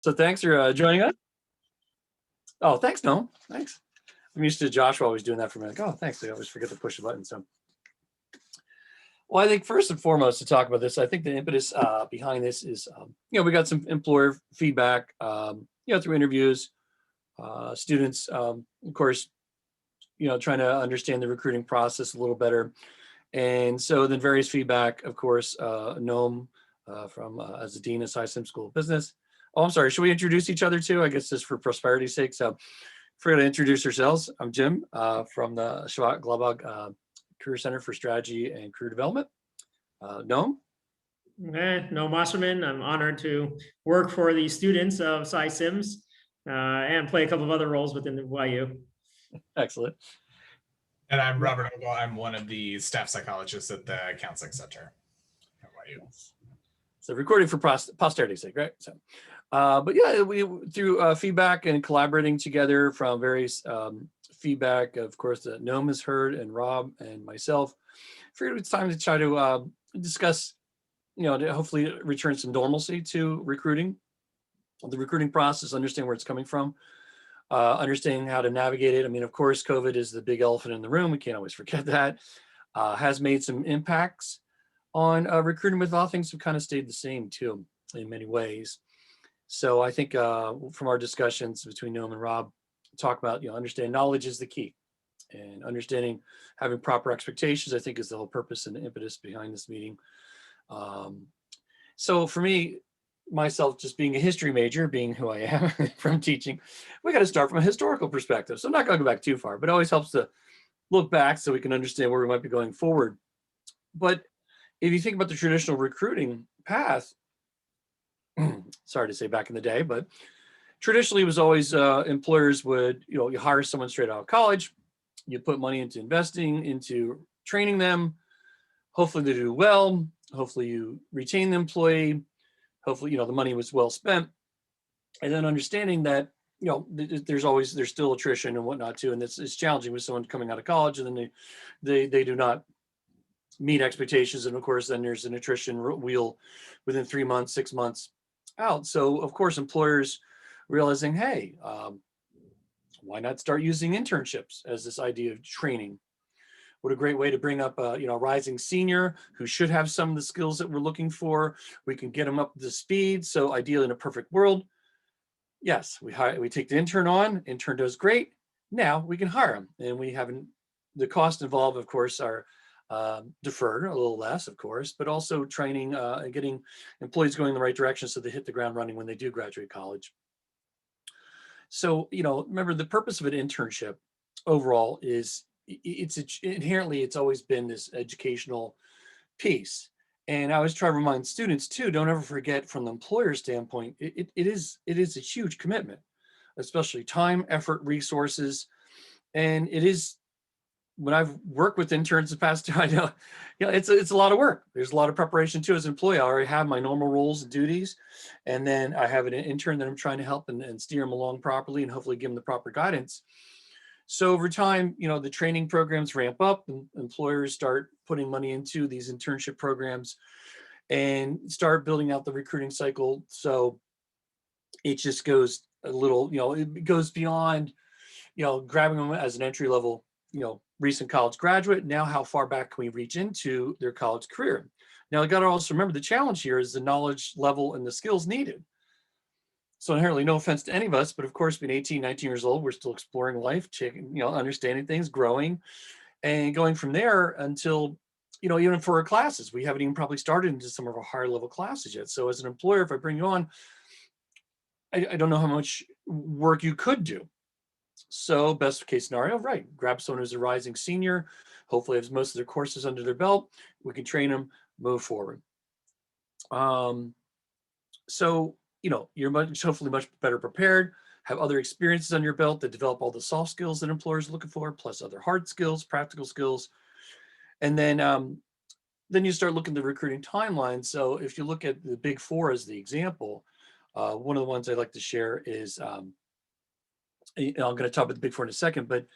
So thanks for joining us. Oh, thanks, Noam. Thanks. I'm used to Joshua always doing that for me. Like, oh, thanks. I always forget to push the button. So, well, I think first and foremost to talk about this, I think the impetus behind this is, we got some employer feedback, through interviews, students, of course, trying to understand the recruiting process a little better. And so then various feedback, of course, Noam from as the Dean of SciSim School of Business. Oh, I'm sorry. Should we introduce each other too? I guess just for prosperity's sake. So forgot to introduce ourselves. I'm Jim from the Schwab Global Career Center for Strategy and Career Development. Noam? No, Wasserman. I'm honored to work for the students of SciSims and play a couple of other roles within the YU. Excellent. And I'm Robert Ogle. I'm one of the staff psychologists at the Counseling Center at YU. So recording for posterity's sake, right? So, but yeah, we through feedback and collaborating together from various feedback, of course, that Noam has heard and Rob and myself, figured it's time to try to discuss, to hopefully return some normalcy to recruiting, the recruiting process, understand where it's coming from, understanding how to navigate it. I mean, of course, COVID is the big elephant in the room. We can't always forget that. Has made some impacts on recruiting, but all things have kind of stayed the same too, in many ways. So I think from our discussions between Noam and Rob, talk about, understand knowledge is the key, and understanding having proper expectations, I think, is the whole purpose and the impetus behind this meeting. So for me, myself, just being a history major, being who I am from teaching, we got to start from a historical perspective. So I'm not going to go back too far, but it always helps to look back so we can understand where we might be going forward. But if you think about the traditional recruiting path, sorry to say back in the day, but traditionally it was always employers would, you hire someone straight out of college, you put money into investing, into training them, hopefully they do well, hopefully you retain the employee, hopefully, the money was well spent, and then understanding that, there's still attrition and whatnot too, and it's challenging with someone coming out of college, and then they do not meet expectations, and of course then there's an attrition wheel within 3 months, 6 months out. So of course employers realizing, hey, why not start using internships as this idea of training? What a great way to bring up a rising senior who should have some of the skills that we're looking for. We can get them up to speed. So ideally, in a perfect world, yes, we take the intern on. Intern does great. Now we can hire them, and we haven't, the costs involved, of course, are deferred a little less, of course, but also training and getting employees going in the right direction so they hit the ground running when they do graduate college. So, remember, the purpose of an internship overall is inherently, it's always been this educational piece. And I always try to remind students too, don't ever forget, from the employer standpoint, it is a huge commitment, especially time, effort, resources. And it is, when I've worked with interns the past two, I know, it's a lot of work. There's a lot of preparation too. As an employee, I already have my normal roles and duties, and then I have an intern that I'm trying to help and steer them along properly and hopefully give them the proper guidance. So over time, the training programs ramp up, and employers start putting money into these internship programs and start building out the recruiting cycle. So it just goes a little, it goes beyond, grabbing them as an entry level, recent college graduate. Now, how far back can we reach into their college career? Now, I got to also remember, the challenge here is the knowledge level and the skills needed. So inherently, no offense to any of us, but of course, being 18, 19 years old, we're still exploring life, checking, understanding things, growing, and going from there until, even for our classes, we haven't even probably started into some of our higher level classes yet. So as an employer, if I bring you on, I don't know how much work you could do. So best case scenario, right, grab someone who's a rising senior, hopefully has most of their courses under their belt, we can train them, move forward. So, you're hopefully much better prepared, have other experiences on your belt that develop all the soft skills that employers are looking for, plus other hard skills, practical skills. And then you start looking at the recruiting timeline. So if you look at the Big Four as the example, one of the ones I'd like to share is, I'm going to talk about the Big Four in a second, but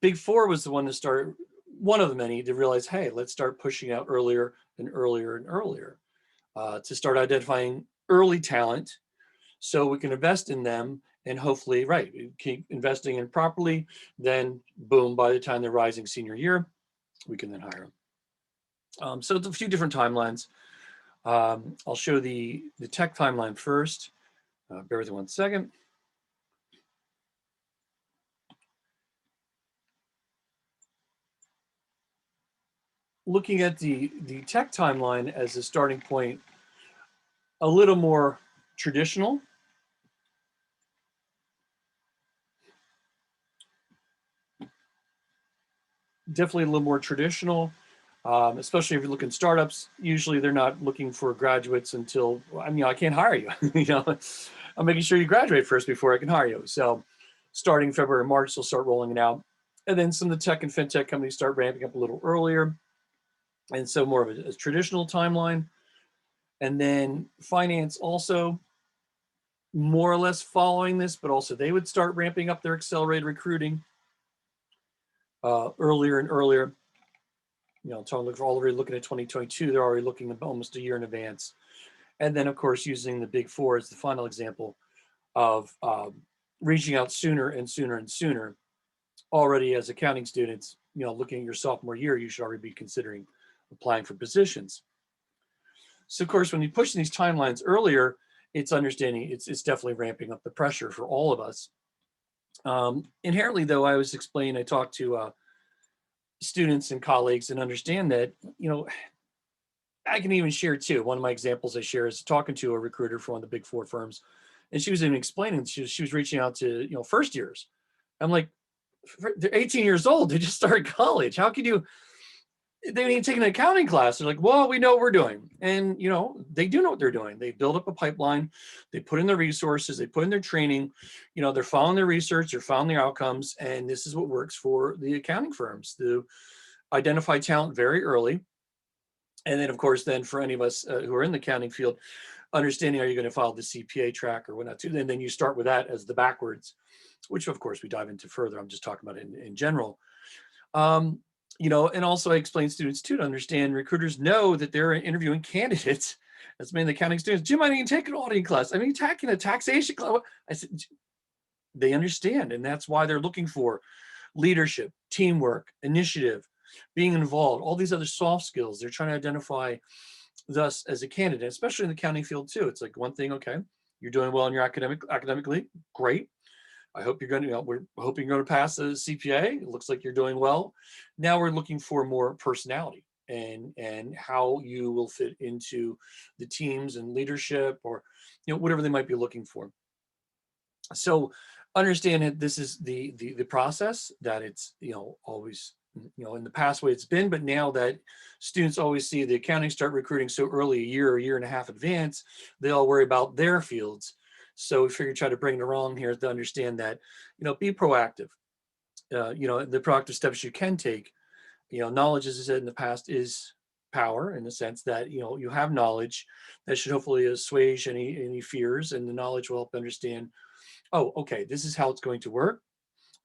Big Four was the one to start, one of the many, to realize, hey, let's start pushing out earlier and earlier and earlier to start identifying early talent so we can invest in them and hopefully, right, keep investing in properly. Then boom, by the time they're rising senior year, we can then hire them. So it's a few different timelines. I'll show the tech timeline first. Bear with me 1 second. Looking at the tech timeline as a starting point, a little more traditional. Definitely a little more traditional, especially if you're looking at startups. Usually they're not looking for graduates until, I mean, I can't hire you. I'm making sure you graduate first before I can hire you. So starting February, March, they'll start rolling it out. And then some of the tech and fintech companies start ramping up a little earlier. And so more of a traditional timeline. And then finance also more or less following this, but also they would start ramping up their accelerated recruiting earlier and earlier. Already looking at 2022, they're already looking almost a year in advance. And then of course, using the Big Four as the final example of reaching out sooner and sooner and sooner. Already as accounting students, looking at your sophomore year, you should already be considering applying for positions. So of course, when you push these timelines earlier, it's understanding it's definitely ramping up the pressure for all of us. Inherently, though, I always explain, I talk to students and colleagues and understand that, I can even share too. One of my examples I share is talking to a recruiter for one of the Big Four firms, and she was even explaining, she was reaching out to, first years. I'm like, they're 18 years old. They just started college. How could you? They haven't even taken an accounting class. They're like, well, we know what we're doing. And, they do know what they're doing. They build up a pipeline. They put in their resources. They put in their training. They're following their research. They're following their outcomes. And this is what works for the accounting firms, to identify talent very early. And then, of course, then for any of us who are in the accounting field, understanding, are you going to follow the CPA track or whatnot too? And then you start with that as the backwards, which of course we dive into further. I'm just talking about it in general. And also I explain students too, to understand recruiters know that they're interviewing candidates. That's mainly accounting students. Jim, I didn't take an auditing class. I mean, taking a taxation class. I said, they understand. And that's why they're looking for leadership, teamwork, initiative, being involved, all these other soft skills. They're trying to identify us as a candidate, especially in the accounting field too. It's like one thing, okay, you're doing well in your academically, great. I hope you're going to, we're hoping you're going to pass the CPA. It looks like you're doing well. Now we're looking for more personality and how you will fit into the teams and leadership, or, whatever they might be looking for. So understand that this is the process, that it's, always, in the past way it's been, but now that students always see the accounting start recruiting so early, a year and a half advance, they all worry about their fields. So we figured try to bring it along here to understand that, be proactive. The proactive steps you can take. Knowledge, as I said in the past, is power, in the sense that, you have knowledge that should hopefully assuage any fears, and the knowledge will help understand, oh, okay, this is how it's going to work.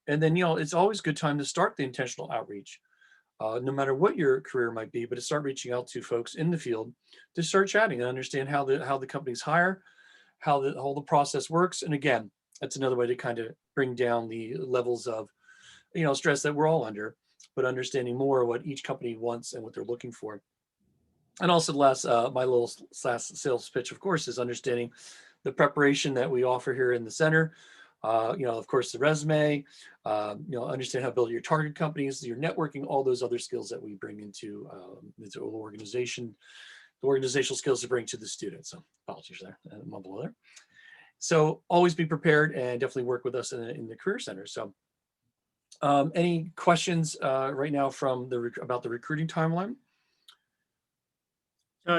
And then, it's always a good time to start the intentional outreach, no matter what your career might be, but to start reaching out to folks in the field, to start chatting and understand how the companies hire, how the process works. And again, that's another way to kind of bring down the levels of, stress that we're all under, but understanding more what each company wants and what they're looking for. And also the last, my little last sales pitch, of course, is understanding the preparation that we offer here in the center. Of course, the resume, understand how to build your target companies, your networking, all those other skills that we bring into the organization, the organizational skills to bring to the students. So apologies there, mumble there. So always be prepared and definitely work with us in the Career Center. So any questions right now from about the recruiting timeline?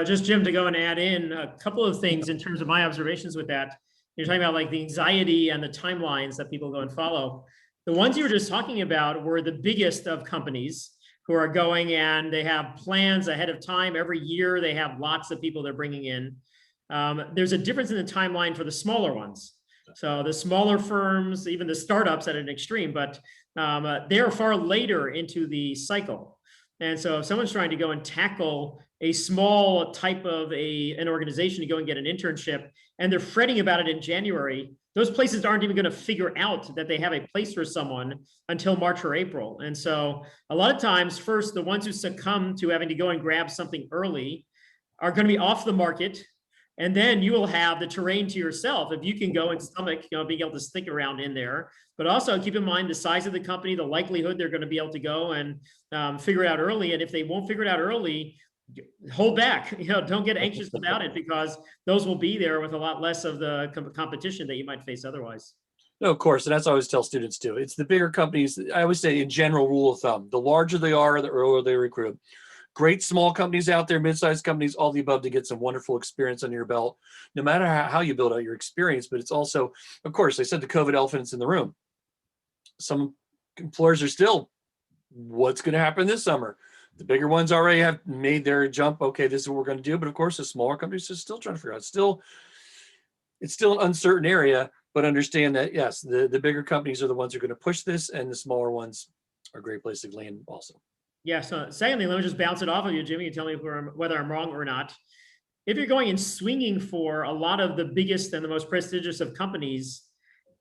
Just Jim, to go and add in a couple of things in terms of my observations with that. You're talking about like the anxiety and the timelines that people go and follow. The ones you were just talking about were the biggest of companies who are going, and they have plans ahead of time. Every year they have lots of people they're bringing in. There's a difference in the timeline for the smaller ones. So the smaller firms, even the startups at an extreme, but they're far later into the cycle. And so if someone's trying to go and tackle a small type of an organization to go and get an internship, and they're fretting about it in January, those places aren't even going to figure out that they have a place for someone until March or April. And so a lot of times, first, the ones who succumb to having to go and grab something early are going to be off the market. And then you will have the terrain to yourself if you can go and stomach, being able to stick around in there. But also keep in mind the size of the company, the likelihood they're going to be able to go and figure it out early. And if they won't figure it out early, hold back. Don't get anxious about it, because those will be there with a lot less of the competition that you might face otherwise. No, of course, and that's what I always tell students too. It's the bigger companies. I always say, in general, rule of thumb: the larger they are, the earlier they recruit. Great small companies out there, mid-sized companies, all the above, to get some wonderful experience under your belt, no matter how you build out your experience. But it's also, of course, I said the COVID elephants in the room. Some employers are still, what's going to happen this summer? The bigger ones already have made their jump. Okay, this is what we're going to do. But of course, the smaller companies are still trying to figure out. It's still an uncertain area, but understand that, yes, the bigger companies are the ones who are going to push this, and the smaller ones are a great place to land also. Yeah. So secondly, let me just bounce it off of you, Jimmy, and tell me whether I'm wrong or not. If you're going and swinging for a lot of the biggest and the most prestigious of companies,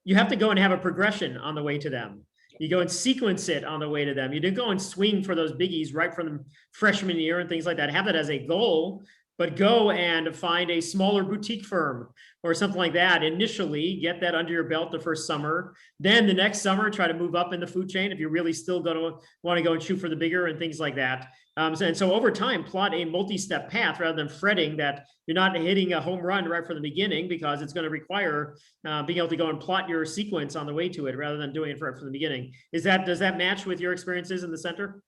you have to go and have a progression on the way to them. You go and sequence it on the way to them. You don't go and swing for those biggies right from the freshman year and things like that. Have that as a goal, but go and find a smaller boutique firm or something like that. Initially, get that under your belt the first summer. Then the next summer, try to move up in the food chain if you're really still going to want to go and shoot for the bigger and things like that. And so over time, plot a multi-step path rather than fretting that you're not hitting a home run right from the beginning, because it's going to require being able to go and plot your sequence on the way to it rather than doing it right from the beginning. Does that match with your experiences in the center?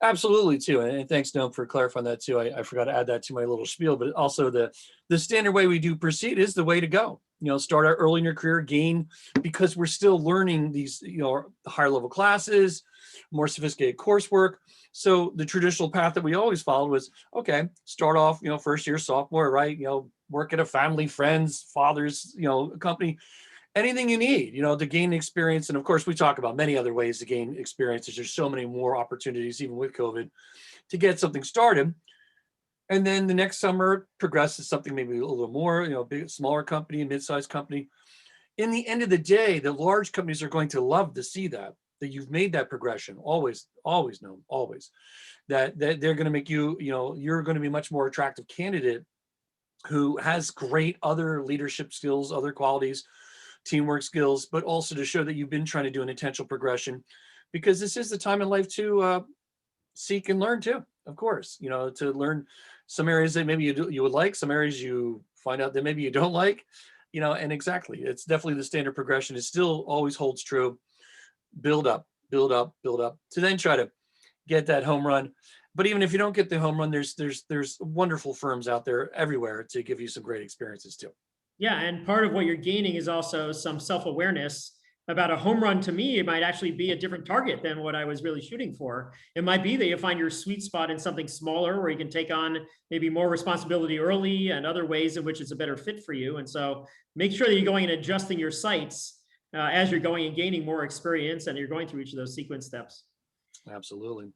Absolutely, too. And thanks, Noam, for clarifying that too. I forgot to add that to my little spiel, but also the standard way we do proceed is the way to go. Start out early in your career, gain, because we're still learning these, higher level classes, more sophisticated coursework. So the traditional path that we always followed was, okay, start off, first year sophomore, right? Work at a family, friends, father's, company, anything you need, to gain experience. And of course, we talk about many other ways to gain experiences. There's so many more opportunities, even with COVID, to get something started. And then the next summer progress to something maybe a little more, big, smaller company, mid-sized company. In the end of the day, the large companies are going to love to see that you've made that progression. Always know, always. That they're going to make you, you're going to be a much more attractive candidate who has great other leadership skills, other qualities, teamwork skills, but also to show that you've been trying to do an intentional progression, because this is the time in life to seek and learn too, of course, to learn some areas that maybe you would like, some areas you find out that maybe you don't like, and exactly, it's definitely the standard progression. It still always holds true. Build up to then try to get that home run. But even if you don't get the home run, there's wonderful firms out there everywhere to give you some great experiences too. Yeah, and part of what you're gaining is also some self-awareness about a home run. To me, it might actually be a different target than what I was really shooting for. It might be that you find your sweet spot in something smaller where you can take on maybe more responsibility early and other ways in which it's a better fit for you. And so make sure that you're going and adjusting your sights as you're going and gaining more experience and you're going through each of those sequence steps. Absolutely.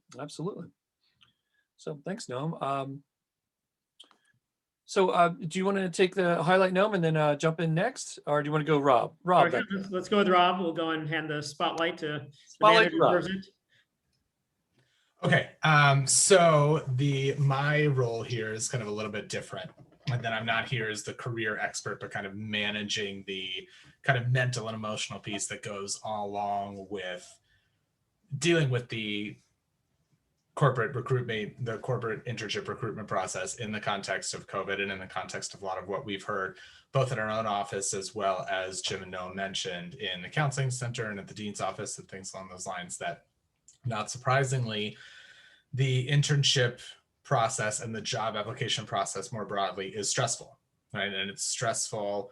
So thanks, Noam. So do you want to take the highlight, Noam, and then jump in next? Or do you want to go Rob? Rob, right, let's go with Rob. We'll go and hand the spotlight to Spotlight the Rob. manager who deserves it. Okay, so my role here is kind of a little bit different. And then I'm not here as the career expert, but kind of managing the kind of mental and emotional piece that goes along with dealing with the corporate recruitment, the corporate internship recruitment process in the context of COVID and in the context of a lot of what we've heard, both in our own office, as well as Jim and Noam mentioned in the counseling center and at the dean's office and things along those lines, that not surprisingly, the internship process and the job application process more broadly is stressful, right? And it's stressful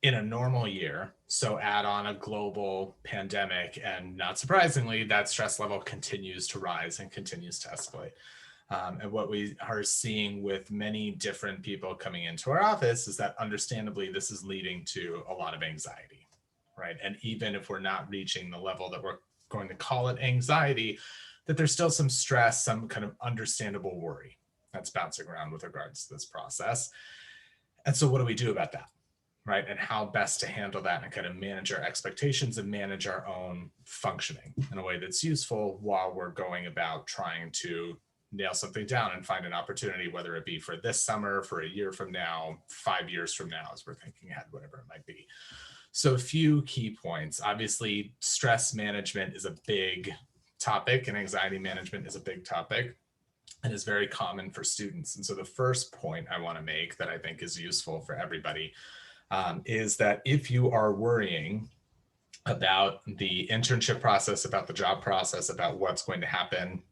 in a normal year. So add on a global pandemic, and not surprisingly, that stress level continues to rise and continues to escalate. And what we are seeing with many different people coming into our office is that understandably, this is leading to a lot of anxiety, right? And even if we're not reaching the level that we're going to call it anxiety, that there's still some stress, some kind of understandable worry. that's bouncing around with regards to this process. And so what do we do about that, right? And how best to handle that and kind of manage our expectations and manage our own functioning in a way that's useful while we're going about trying to nail something down and find an opportunity, whether it be for this summer, for a year from now, 5 years from now, as we're thinking ahead, whatever it might be. So a few key points. Obviously, stress management is a big topic and anxiety management is a big topic and is very common for students. And so the first point I want to make that I think is useful for everybody is that if you are worrying about the internship process, about the job process, about what's going to happen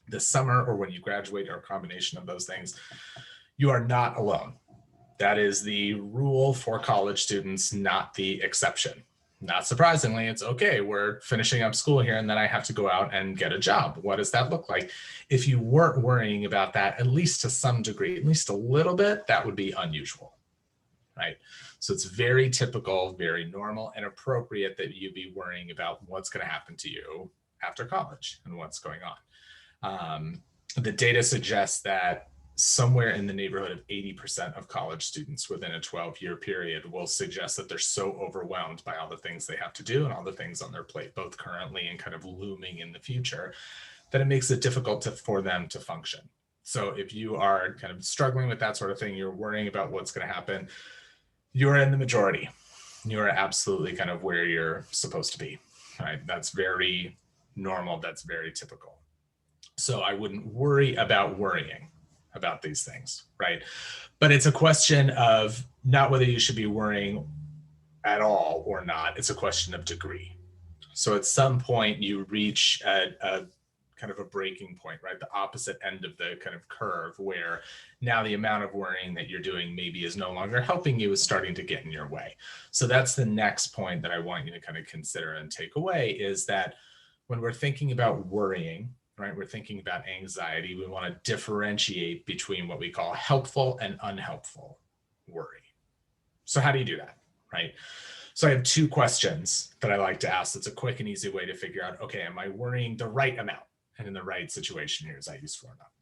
this summer or when you graduate or a combination of those things, you are not alone. That is the rule for college students, not the exception. Not surprisingly, it's okay, we're finishing up school here and then I have to go out and get a job. What does that look like? If you weren't worrying about that, at least to some degree, at least a little bit, that would be unusual, right? So it's very typical, very normal and appropriate that you be worrying about what's going to happen to you after college and what's going on. The data suggests that somewhere in the neighborhood of 80% of college students within a 12-year period will suggest that they're so overwhelmed by all the things they have to do and all the things on their plate, both currently and kind of looming in the future, that it makes it difficult for them to function. So if you are kind of struggling with that sort of thing, you're worrying about what's going to happen, you're in the majority. You're absolutely kind of where you're supposed to be, right? That's very normal. That's very typical. So I wouldn't worry about worrying about these things, right? But it's a question of not whether you should be worrying at all or not. It's a question of degree. So at some point you reach a kind of a breaking point, right? The opposite end of the kind of curve where now the amount of worrying that you're doing maybe is no longer helping you, is starting to get in your way. So that's the next point that I want you to kind of consider and take away, is that when we're thinking about worrying, right, we're thinking about anxiety, we want to differentiate between what we call helpful and unhelpful worry. So how do you do that, right? So I have two questions that I like to ask. It's a quick and easy way to figure out, okay, am I worrying the right amount and in the right situation here as I use for enough?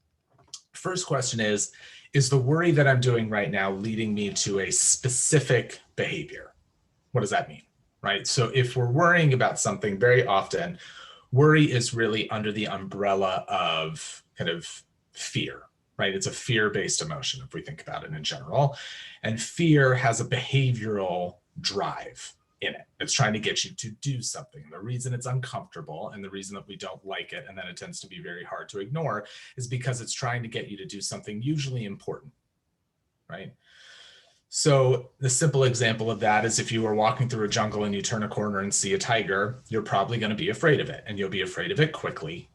First question is the worry that I'm doing right now leading me to a specific behavior? What does that mean, right? So if we're worrying about something, very often, worry is really under the umbrella of kind of fear, right? It's a fear-based emotion if we think about it in general. And fear has a behavioral drive in it. It's trying to get you to do something. The reason it's uncomfortable and the reason that we don't like it, and then it tends to be very hard to ignore, is because it's trying to get you to do something usually important, right? So the simple example of that is if you are walking through a jungle and you turn a corner and see a tiger, you're probably going to be afraid of it, and you'll be afraid of it quickly,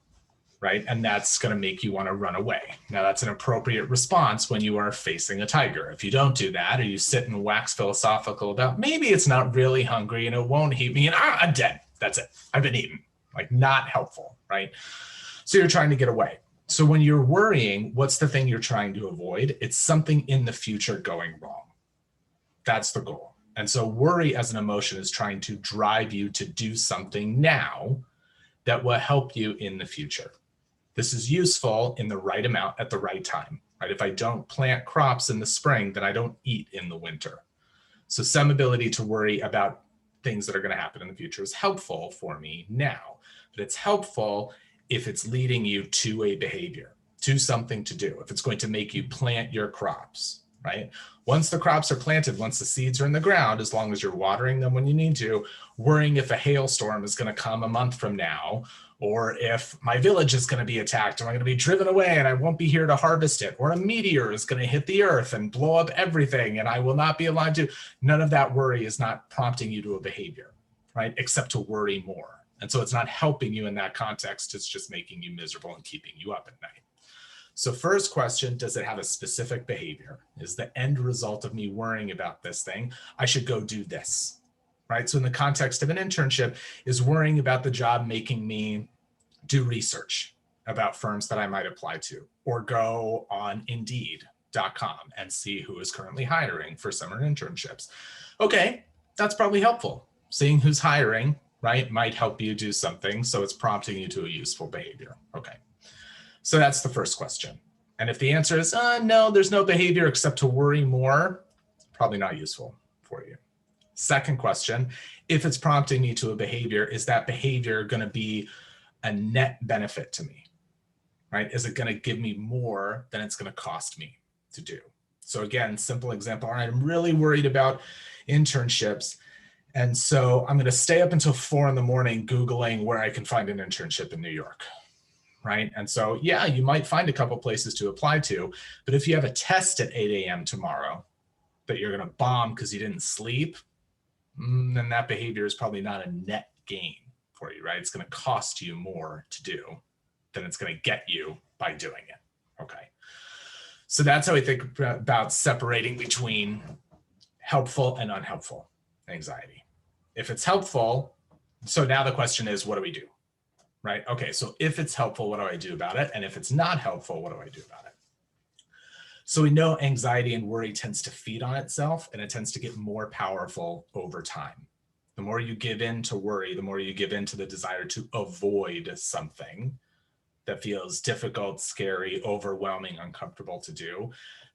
right? And that's going to make you want to run away. Now that's an appropriate response when you are facing a tiger. If you don't do that, or you sit and wax philosophical about maybe it's not really hungry and it won't eat me and I'm dead. That's it. I've been eaten. Like, not helpful, right? So you're trying to get away. So when you're worrying, what's the thing you're trying to avoid? It's something in the future going wrong. That's the goal. And so worry as an emotion is trying to drive you to do something now that will help you in the future. This is useful in the right amount at the right time, right? If I don't plant crops in the spring, then I don't eat in the winter. So some ability to worry about things that are going to happen in the future is helpful for me now, but it's helpful if it's leading you to a behavior, to something to do, if it's going to make you plant your crops, right? Once the crops are planted, once the seeds are in the ground, as long as you're watering them when you need to, worrying if a hailstorm is going to come a month from now, or if my village is going to be attacked, or I'm going to be driven away and I won't be here to harvest it, or a meteor is going to hit the earth and blow up everything and I will not be alive to, none of that worry is not prompting you to a behavior, right? Except to worry more. And so it's not helping you in that context. It's just making you miserable and keeping you up at night. So first question, does it have a specific behavior? Is the end result of me worrying about this thing, I should go do this, right? So in the context of an internship, is worrying about the job making me do research about firms that I might apply to, or go on Indeed.com and see who is currently hiring for summer internships? Okay, that's probably helpful. Seeing who's hiring, right, might help you do something. So it's prompting you to a useful behavior. Okay. So that's the first question. And if the answer is, no, there's no behavior except to worry more, probably not useful for you. Second question, if it's prompting me to a behavior, is that behavior going to be a net benefit to me, right? Is it going to give me more than it's going to cost me to do? So again, simple example, all right, I'm really worried about internships. And so I'm going to stay up until 4 a.m. Googling where I can find an internship in New York, right? And so, yeah, you might find a couple places to apply to, but if you have a test at 8 a.m. tomorrow that you're going to bomb because you didn't sleep, then that behavior is probably not a net gain for you, right? It's going to cost you more to do than it's going to get you by doing it. Okay. So that's how we think about separating between helpful and unhelpful anxiety. If it's helpful, so now the question is, what do we do? Right? Okay. So if it's helpful, what do I do about it? And if it's not helpful, what do I do about it? So we know anxiety and worry tends to feed on itself, and it tends to get more powerful over time. The more you give in to worry, the more you give in to the desire to avoid something that feels difficult, scary, overwhelming, uncomfortable to do,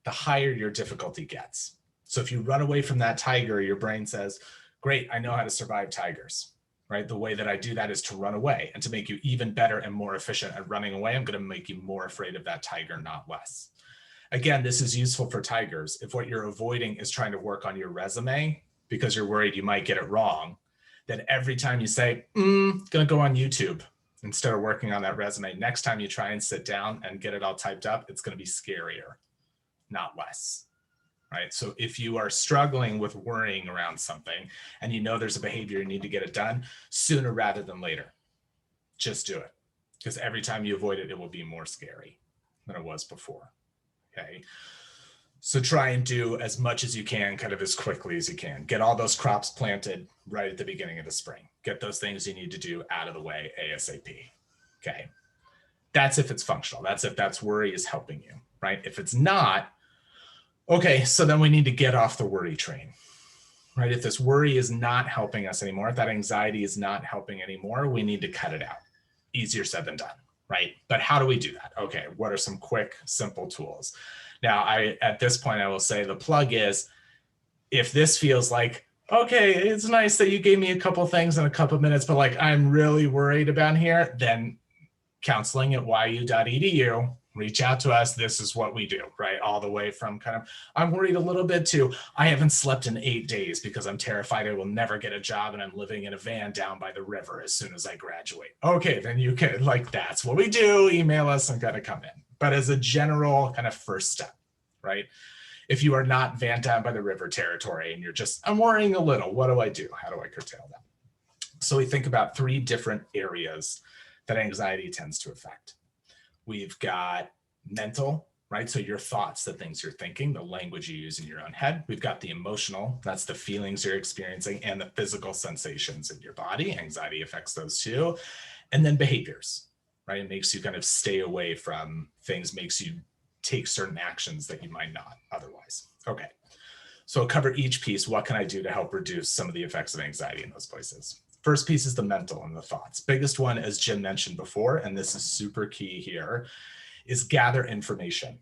the higher your difficulty gets. So if you run away from that tiger, your brain says, great, I know how to survive tigers, right? The way that I do that is to run away, and to make you even better and more efficient at running away, I'm going to make you more afraid of that tiger, not less. Again, this is useful for tigers. If what you're avoiding is trying to work on your resume because you're worried you might get it wrong, then every time you say, gonna go on YouTube instead of working on that resume, next time you try and sit down and get it all typed up, it's gonna be scarier, not less, right? So if you are struggling with worrying around something and you know there's a behavior you need to get it done, sooner rather than later, just do it. Because every time you avoid it, it will be more scary than it was before. Okay, so try and do as much as you can, kind of as quickly as you can. Get all those crops planted right at the beginning of the spring. Get those things you need to do out of the way ASAP. Okay, that's if it's functional. That's if that's worry is helping you, right? If it's not, okay, so then we need to get off the worry train, right? If this worry is not helping us anymore, if that anxiety is not helping anymore, we need to cut it out. Easier said than done. Right? But how do we do that? Okay, what are some quick, simple tools? Now, at this point, I will say the plug is, if this feels like, okay, it's nice that you gave me a couple things in a couple minutes, but like I'm really worried about here, then counseling at yu.edu, reach out to us. This is what we do, right? All the way from kind of, I'm worried a little bit to, I haven't slept in 8 days because I'm terrified I will never get a job and I'm living in a van down by the river as soon as I graduate. Okay, then you can, like, that's what we do. Email us and kind of come in. But as a general kind of first step, right? If you are not van down by the river territory and you're just, I'm worrying a little, what do I do? How do I curtail that? So we think about 3 different areas that anxiety tends to affect. We've got mental, right? So your thoughts, the things you're thinking, the language you use in your own head. We've got the emotional, that's the feelings you're experiencing, and the physical sensations in your body. Anxiety affects those too. And then behaviors, right? It makes you kind of stay away from things, makes you take certain actions that you might not otherwise. Okay, so I'll cover each piece. What can I do to help reduce some of the effects of anxiety in those places? First piece is the mental and the thoughts. Biggest one, as Jim mentioned before, and this is super key here, is gather information,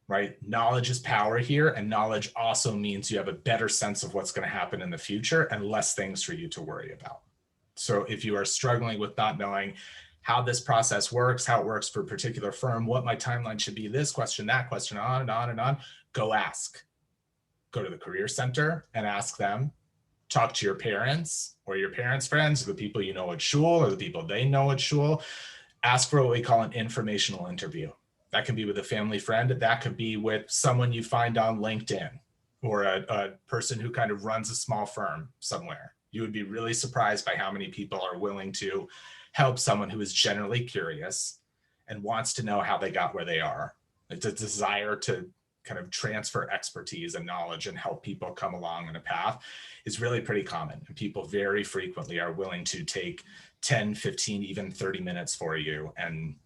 right? Knowledge is power here, and knowledge also means you have a better sense of what's going to happen in the future and less things for you to worry about. So if you are struggling with not knowing how this process works, how it works for a particular firm, what my timeline should be, this question, that question, on and on and on, go ask. Go to the Career Center and ask them. Talk to your parents or your parents' friends, the people you know at shul or the people they know at shul. Ask for what we call an informational interview. That can be with a family friend. That could be with someone you find on LinkedIn or a person who kind of runs a small firm somewhere. You would be really surprised by how many people are willing to help someone who is generally curious and wants to know how they got where they are. It's a desire to kind of transfer expertise and knowledge and help people come along in a path is really pretty common. And people very frequently are willing to take 10, 15, even 30 minutes for you and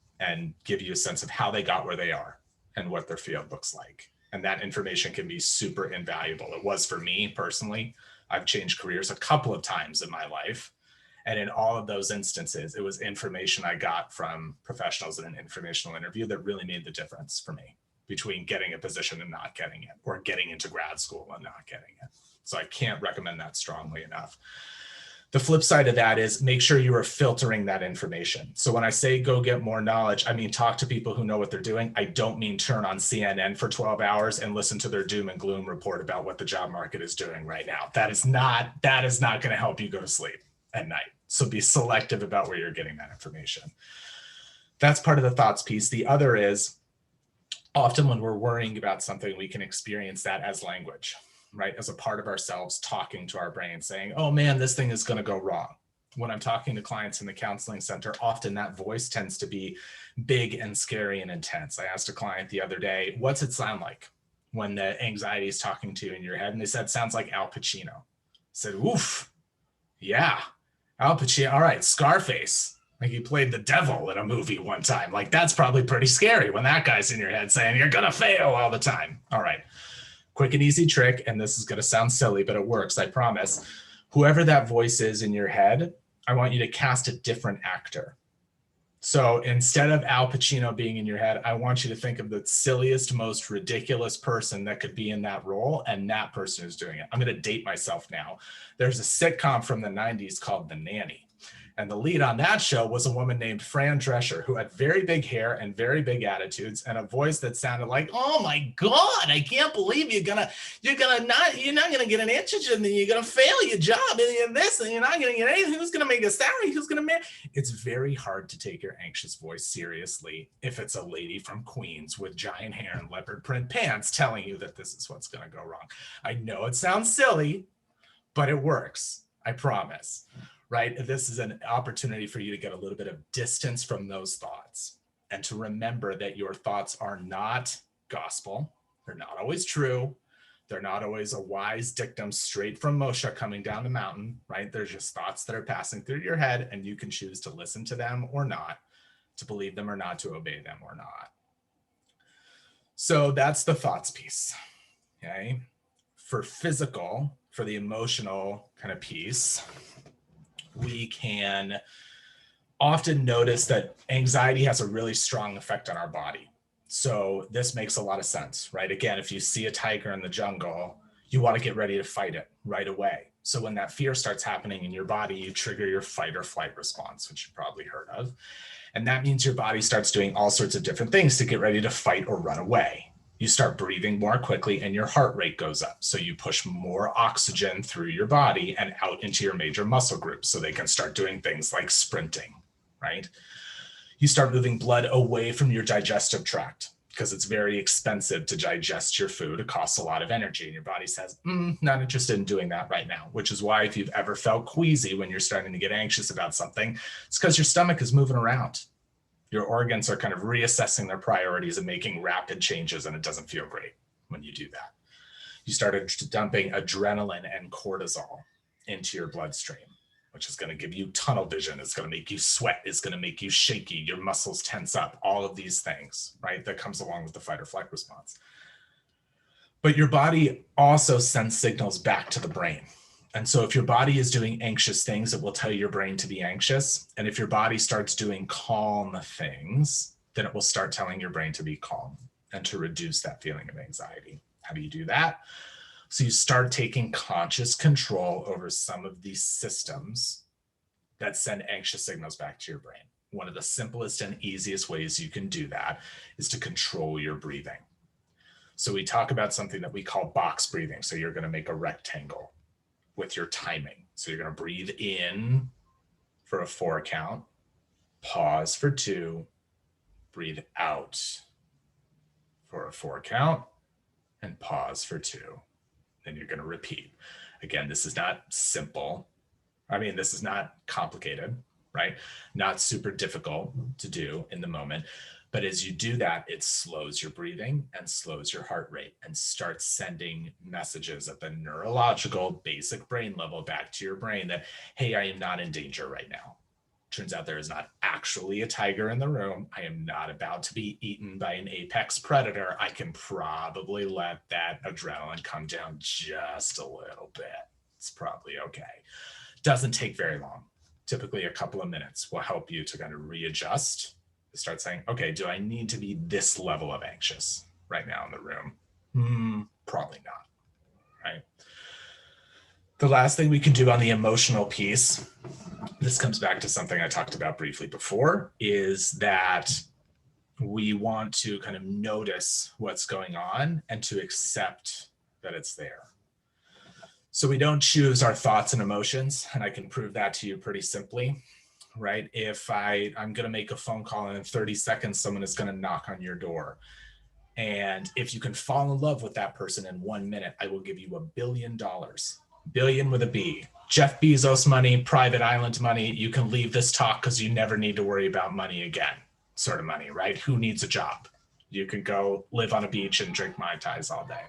give you a sense of how they got where they are and what their field looks like. And that information can be super invaluable. It was for me personally. I've changed careers a couple of times in my life. And in all of those instances, it was information I got from professionals in an informational interview that really made the difference for me between getting a position and not getting it, or getting into grad school and not getting it. So I can't recommend that strongly enough. The flip side of that is make sure you are filtering that information. So when I say go get more knowledge, I mean talk to people who know what they're doing. I don't mean turn on CNN for 12 hours and listen to their doom and gloom report about what the job market is doing right now. That is not going to help you go to sleep at night. So be selective about where you're getting that information. That's part of the thoughts piece. The other is often when we're worrying about something, we can experience that as language, right? As a part of ourselves talking to our brain saying, oh man, this thing is going to go wrong. When I'm talking to clients in the counseling center, often that voice tends to be big and scary and intense. I asked a client the other day, what's it sound like when the anxiety is talking to you in your head? And they said, sounds like Al Pacino. I said, oof, yeah, Al Pacino. All right, Scarface. Like he played the devil in a movie one time. Like that's probably pretty scary when that guy's in your head saying you're going to fail all the time. All right. Quick and easy trick, and this is going to sound silly, but it works, I promise. Whoever that voice is in your head, I want you to cast a different actor. So instead of Al Pacino being in your head, I want you to think of the silliest, most ridiculous person that could be in that role, and that person is doing it. I'm going to date myself now. There's a sitcom from the 90s called The Nanny. And the lead on that show was a woman named Fran Drescher, who had very big hair and very big attitudes and a voice that sounded like, oh my God, I can't believe you're not gonna get an internship and you're gonna fail your job and this and you're not gonna get anything. Who's gonna make a salary? Who's gonna make? It's very hard to take your anxious voice seriously if it's a lady from Queens with giant hair and leopard print pants telling you that this is what's gonna go wrong. I know it sounds silly, but it works, I promise. Right? This is an opportunity for you to get a little bit of distance from those thoughts and to remember that your thoughts are not gospel. They're not always true. They're not always a wise dictum straight from Moshe coming down the mountain, right? They're just thoughts that are passing through your head and you can choose to listen to them or not, to believe them or not, to obey them or not. So that's the thoughts piece, okay? For physical, for the emotional kind of piece, we can often notice that anxiety has a really strong effect on our body. So this makes a lot of sense, right? Again, if you see a tiger in the jungle, you want to get ready to fight it right away. So when that fear starts happening in your body, you trigger your fight or flight response, which you've probably heard of. And that means your body starts doing all sorts of different things to get ready to fight or run away. You start breathing more quickly and your heart rate goes up. So you push more oxygen through your body and out into your major muscle groups so they can start doing things like sprinting, right? You start moving blood away from your digestive tract because it's very expensive to digest your food. It costs a lot of energy and your body says, not interested in doing that right now, which is why if you've ever felt queasy when you're starting to get anxious about something, it's because your stomach is moving around. Your organs are kind of reassessing their priorities and making rapid changes, and it doesn't feel great when you do that. You started dumping adrenaline and cortisol into your bloodstream, which is going to give you tunnel vision. It's going to make you sweat. It's going to make you shaky. Your muscles tense up, all of these things, right? That comes along with the fight or flight response. But your body also sends signals back to the brain. And so if your body is doing anxious things, it will tell your brain to be anxious. And if your body starts doing calm things, then it will start telling your brain to be calm and to reduce that feeling of anxiety. How do you do that? So you start taking conscious control over some of these systems that send anxious signals back to your brain. One of the simplest and easiest ways you can do that is to control your breathing. So we talk about something that we call box breathing. So you're going to make a rectangle with your timing. So you're going to breathe in for a 4 count, pause for 2, breathe out for a 4 count, and pause for 2. Then you're going to repeat. Again, this is not simple. I mean, this is not complicated, right? Not super difficult to do in the moment. But as you do that, it slows your breathing and slows your heart rate and starts sending messages at the neurological basic brain level back to your brain that, hey, I am not in danger right now. Turns out there is not actually a tiger in the room. I am not about to be eaten by an apex predator. I can probably let that adrenaline come down just a little bit. It's probably okay. Doesn't take very long typically a couple of minutes, will help you to kind of readjust, start saying, okay, do I need to be this level of anxious right now in the room? Probably not, right? The last thing we can do on the emotional piece, this comes back to something I talked about briefly before, is that we want to kind of notice what's going on and to accept that it's there. So we don't choose our thoughts and emotions, and I can prove that to you pretty simply, right? If I'm going to make a phone call and in 30 seconds, someone is going to knock on your door. And if you can fall in love with that person in 1 minute, I will give you $1 billion. Billion with a B. Jeff Bezos money, private island money. You can leave this talk because you never need to worry about money again. Sort of money, right? Who needs a job? You can go live on a beach and drink Mai Tais all day.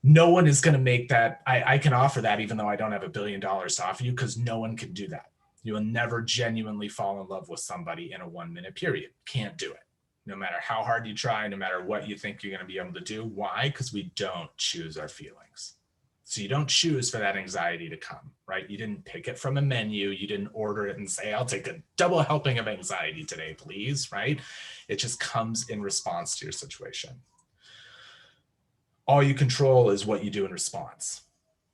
No one is going to make that. I can offer that even though I don't have $1 billion to offer you, because no one can do that. You will never genuinely fall in love with somebody in a 1 minute period. Can't do it. No matter how hard you try, no matter what you think you're going to be able to do. Why? Because we don't choose our feelings. So you don't choose for that anxiety to come, right? You didn't pick it from a menu. You didn't order it and say, I'll take a double helping of anxiety today, please, right? It just comes in response to your situation. All you control is what you do in response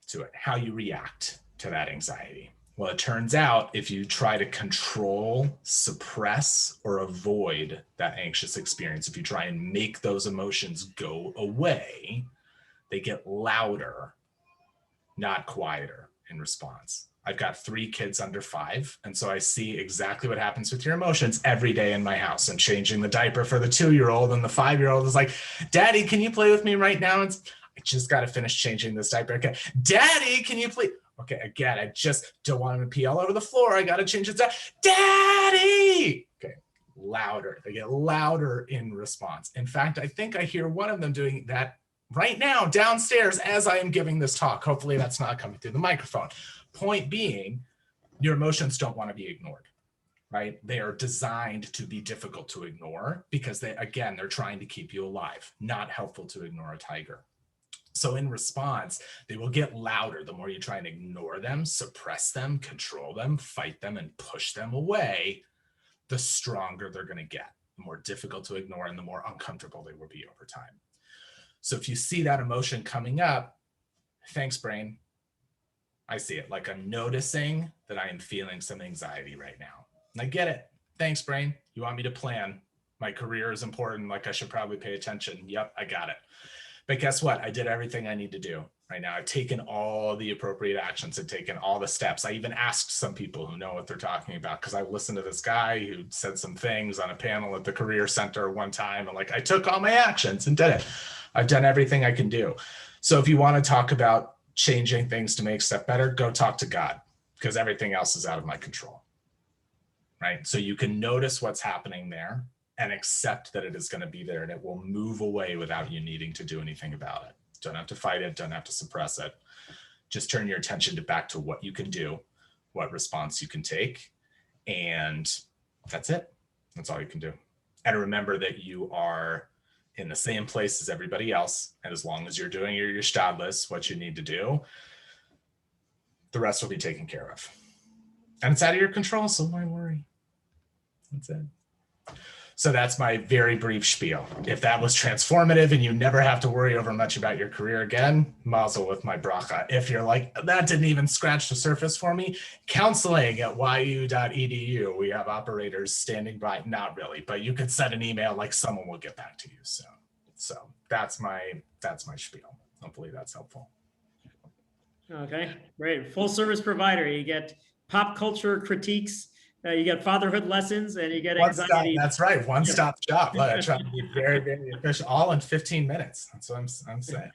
to it, how you react to that anxiety. Well, it turns out if you try to control, suppress, or avoid that anxious experience, if you try and make those emotions go away, they get louder, not quieter in response. I've got 3 kids under 5, and so I see exactly what happens with your emotions every day in my house. I'm changing the diaper for the 2-year-old, and the 5-year-old is like, Daddy, can you play with me right now? I just got to finish changing this diaper. Okay, Daddy, can you please? Okay, again, I just don't want him to pee all over the floor. I got to change it. Daddy! Okay, louder. They get louder in response. In fact, I think I hear one of them doing that right now downstairs as I am giving this talk. Hopefully that's not coming through the microphone. Point being, your emotions don't want to be ignored, right? They are designed to be difficult to ignore because they're trying to keep you alive. Not helpful to ignore a tiger. So in response, they will get louder the more you try and ignore them, suppress them, control them, fight them, and push them away, the stronger they're going to get, the more difficult to ignore and the more uncomfortable they will be over time. So if you see that emotion coming up, thanks, brain. I see it. Like, I'm noticing that I am feeling some anxiety right now. And I get it. Thanks, brain. You want me to plan. My career is important. Like, I should probably pay attention. Yep, I got it. But guess what? I did everything I need to do right now. I've taken all the appropriate actions. I've taken all the steps. I even asked some people who know what they're talking about, because I listened to this guy who said some things on a panel at the Career Center one time. And like, I took all my actions and did it. I've done everything I can do. So if you want to talk about changing things to make stuff better, go talk to God, because everything else is out of my control, right? So you can notice what's happening there and accept that it is going to be there, and it will move away without you needing to do anything about it. Don't have to fight it. Don't have to suppress it. Just turn your attention back to what you can do, what response you can take, and that's it. That's all you can do. And remember that you are in the same place as everybody else. And as long as you're doing your Stadlis, what you need to do, the rest will be taken care of. And it's out of your control, so why worry? That's it. So that's my very brief spiel. If that was transformative and you never have to worry over much about your career again, mazel with my bracha. If you're like, that didn't even scratch the surface for me, counseling at yu.edu. We have operators standing by. Not really, but you could send an email, like someone will get back to you. So that's my spiel. Hopefully that's helpful. Okay, great. Full service provider. You get pop culture critiques. You get fatherhood lessons, and you get anxiety. That's right. One-stop shop. I try to be very, very efficient, all in 15 minutes. That's what I'm saying.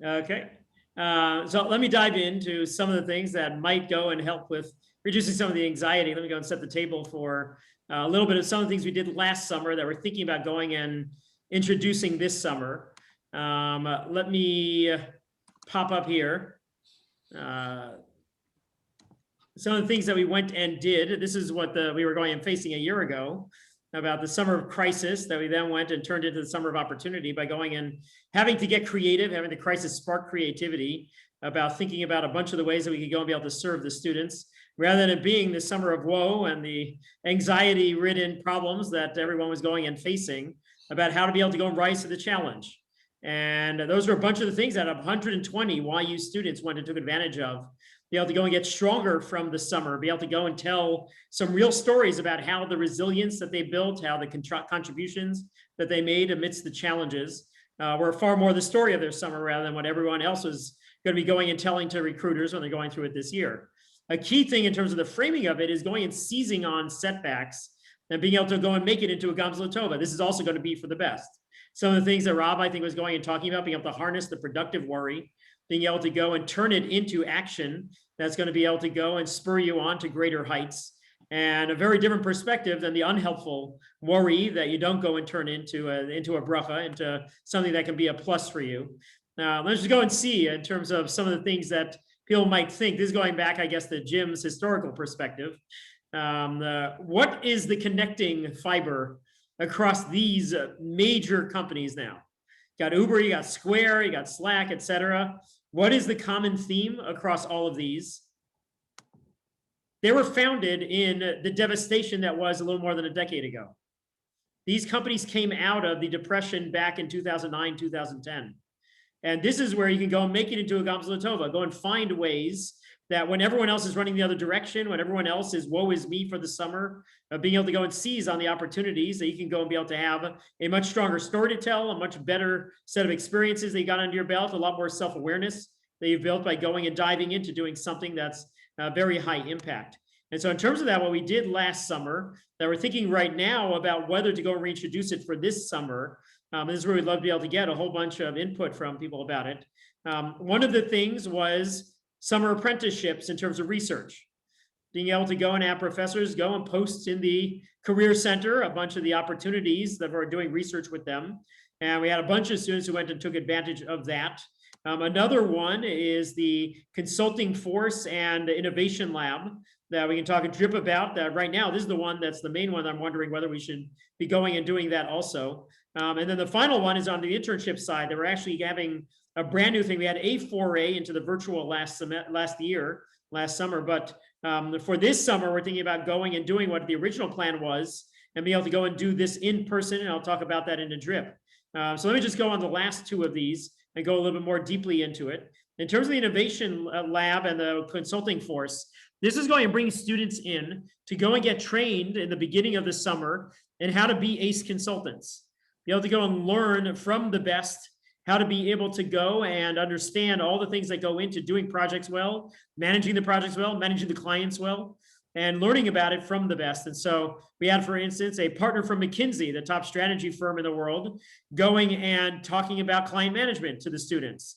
Okay. So let me dive into some of the things that might go and help with reducing some of the anxiety. Let me go and set the table for a little bit of some of the things we did last summer that we're thinking about going and introducing this summer. Let me pop up here. Some of the things that we went and did. This is what we were going and facing a year ago, about the summer of crisis that we then went and turned into the summer of opportunity by going and having to get creative, having the crisis spark creativity. about thinking about a bunch of the ways that we could go and be able to serve the students, rather than it being the summer of woe and the anxiety-ridden problems that everyone was going and facing, about how to be able to go and rise to the challenge. And those are a bunch of the things that 120 YU students went and took advantage of. Be able to go and get stronger from the summer, be able to go and tell some real stories about how the resilience that they built, how the contributions that they made amidst the challenges were far more the story of their summer rather than what everyone else was going to be going and telling to recruiters when they're going through it this year. A key thing in terms of the framing of it is going and seizing on setbacks and being able to go and make it into a Gamzla Tova. This is also going to be for the best. Some of the things that Rob, I think, was going and talking about, being able to harness the productive worry, being able to go and turn it into action that's going to be able to go and spur you on to greater heights, and a very different perspective than the unhelpful worry that you don't go and turn into a bracha, into something that can be a plus for you. Let's just go and see in terms of some of the things that people might think. This is going back, I guess, to Jim's historical perspective. What is the connecting fiber across these major companies now? You got Uber, you got Square, you got Slack, etc. What is the common theme across all of these? They were founded in the devastation that was a little more than a decade ago. These companies came out of the depression back in 2009, 2010. And this is where you can go and make it into a Gamzla Tova, go and find ways that when everyone else is running the other direction, when everyone else is woe is me for the summer, being able to go and seize on the opportunities that you can go and be able to have a much stronger story to tell, a much better set of experiences that you got under your belt, a lot more self-awareness that you've built by going and diving into doing something that's very high impact. And so in terms of that, what we did last summer, that we're thinking right now about whether to go and reintroduce it for this summer, this is where we'd love to be able to get a whole bunch of input from people about it. One of the things was summer apprenticeships in terms of research. Being able to go and have professors go and post in the Career Center a bunch of the opportunities that we're doing research with them. And we had a bunch of students who went and took advantage of that. Another one is the Consulting Force and Innovation Lab that we can talk a drip about. That right now, this is the one that's the main one. I'm wondering whether we should be going and doing that also. And then the final one is on the internship side, that we're actually having a brand new thing. We had a foray into the virtual last summer, but for this summer, we're thinking about going and doing what the original plan was and be able to go and do this in person. And I'll talk about that in a drip. So let me just go on the last two of these and go a little bit more deeply into it. In terms of the innovation lab and the consulting force, this is going to bring students in to go and get trained in the beginning of the summer in how to be ACE consultants, be able to go and learn from the best how to be able to go and understand all the things that go into doing projects well, managing the projects well, managing the clients well, and learning about it from the best. And so we had, for instance, a partner from McKinsey, the top strategy firm in the world, going and talking about client management to the students.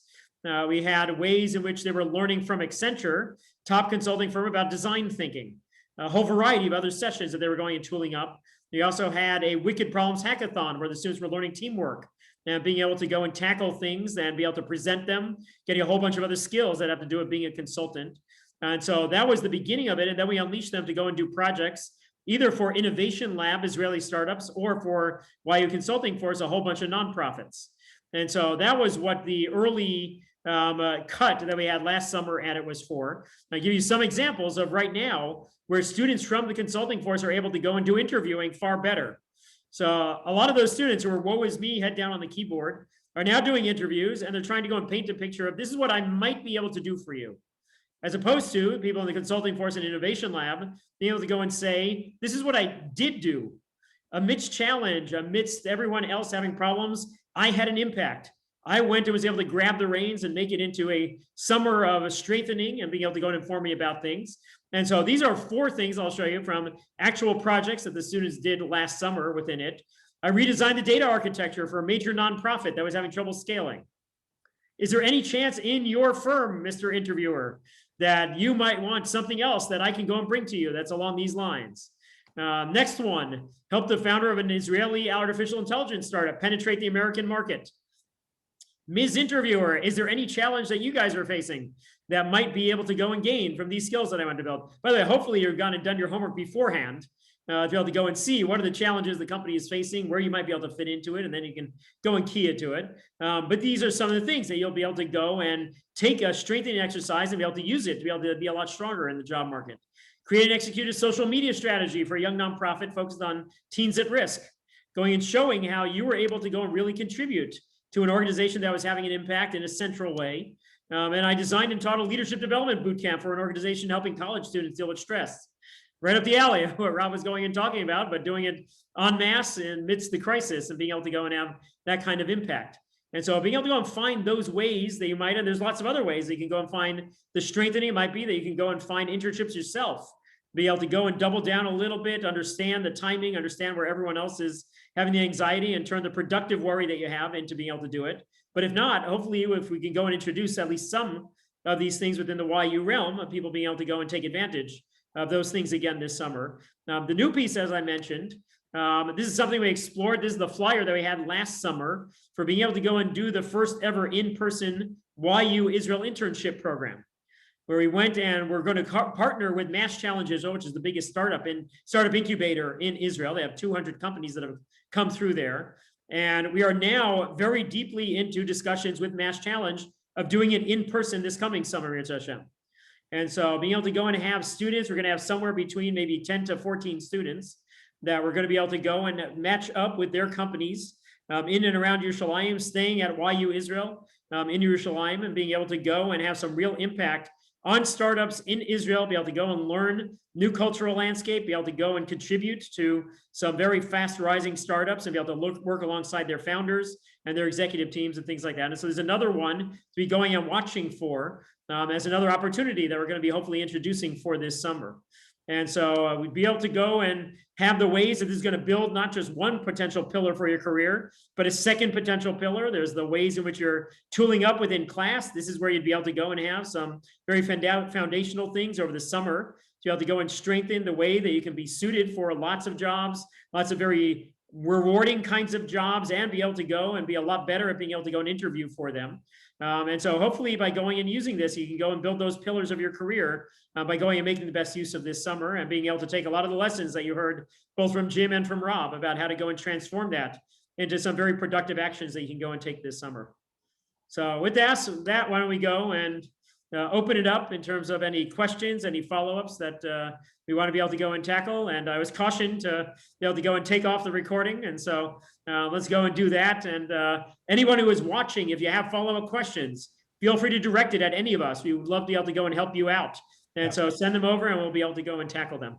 We had ways in which they were learning from Accenture, top consulting firm, about design thinking, a whole variety of other sessions that they were going and tooling up. We also had a Wicked Problems hackathon where the students were learning teamwork and being able to go and tackle things and be able to present them, getting a whole bunch of other skills that have to do with being a consultant. And so that was the beginning of it. And then we unleashed them to go and do projects, either for Innovation Lab, Israeli startups, or for YU Consulting Force, a whole bunch of nonprofits. And so that was what the early cut that we had last summer at it was for. I'll give you some examples of right now where students from the consulting force are able to go and do interviewing far better. So a lot of those students who are woe is me, head down on the keyboard, are now doing interviews, and they're trying to go and paint a picture of this is what I might be able to do for you. As opposed to people in the consulting force and innovation lab being able to go and say, this is what I did do. Amidst challenge, amidst everyone else having problems, I had an impact. I went and was able to grab the reins and make it into a summer of strengthening and being able to go and inform me about things. And so these are 4 things I'll show you from actual projects that the students did last summer within it. I redesigned the data architecture for a major nonprofit that was having trouble scaling. Is there any chance in your firm, Mr. Interviewer, that you might want something else that I can go and bring to you that's along these lines? Next one, help the founder of an Israeli artificial intelligence startup penetrate the American market. Ms. Interviewer, is there any challenge that you guys are facing that might be able to go and gain from these skills that I want to build? By the way, hopefully you've gone and done your homework beforehand to be able to go and see what are the challenges the company is facing, where you might be able to fit into it, and then you can go and key into it. But these are some of the things that you'll be able to go and take a strengthening exercise and be able to use it to be able to be a lot stronger in the job market. Create and execute a social media strategy for a young nonprofit focused on teens at risk, going and showing how you were able to go and really contribute to an organization that was having an impact in a central way. And I designed and taught a leadership development bootcamp for an organization helping college students deal with stress. Right up the alley of what Rob was going and talking about, but doing it en masse amidst the crisis and being able to go and have that kind of impact. And so being able to go and find those ways that you might, and there's lots of other ways that you can go and find the strengthening. It might be that you can go and find internships yourself, be able to go and double down a little bit, understand the timing, understand where everyone else is having the anxiety, and turn the productive worry that you have into being able to do it. But if not, hopefully if we can go and introduce at least some of these things within the YU realm of people being able to go and take advantage of those things again this summer. The new piece, as I mentioned, this is something we explored. This is the flyer that we had last summer for being able to go and do the first ever in-person YU Israel internship program, where we went and we're going to partner with Mass Challenges, which is the biggest startup incubator in Israel. They have 200 companies that have come through there. And we are now very deeply into discussions with Mass Challenge of doing it in person this coming summer in Hashem. And so being able to go and have students, we're going to have somewhere between maybe 10 to 14 students that we're going to be able to go and match up with their companies in and around Yerushalayim, staying at YU Israel in Yerushalayim, and being able to go and have some real impact on startups in Israel, be able to go and learn new cultural landscape, be able to go and contribute to some very fast rising startups and be able to work alongside their founders and their executive teams and things like that. And so there's another one to be going and watching for as another opportunity that we're going to be hopefully introducing for this summer. And so we'd be able to go and have the ways that this is going to build not just one potential pillar for your career, but a second potential pillar. There's the ways in which you're tooling up within class. This is where you'd be able to go and have some very foundational things over the summer to be able to go and strengthen the way that you can be suited for lots of jobs, lots of very rewarding kinds of jobs, and be able to go and be a lot better at being able to go and interview for them. And so hopefully by going and using this, you can go and build those pillars of your career by going and making the best use of this summer and being able to take a lot of the lessons that you heard both from Jim and from Rob about how to go and transform that into some very productive actions that you can go and take this summer. So with that, why don't we go and open it up in terms of any questions, any follow-ups that we want to be able to go and tackle. And I was cautioned to be able to go and take off the recording. And so let's go and do that. And anyone who is watching, if you have follow-up questions, feel free to direct it at any of us. We would love to be able to go and help you out. And so send them over and we'll be able to go and tackle them.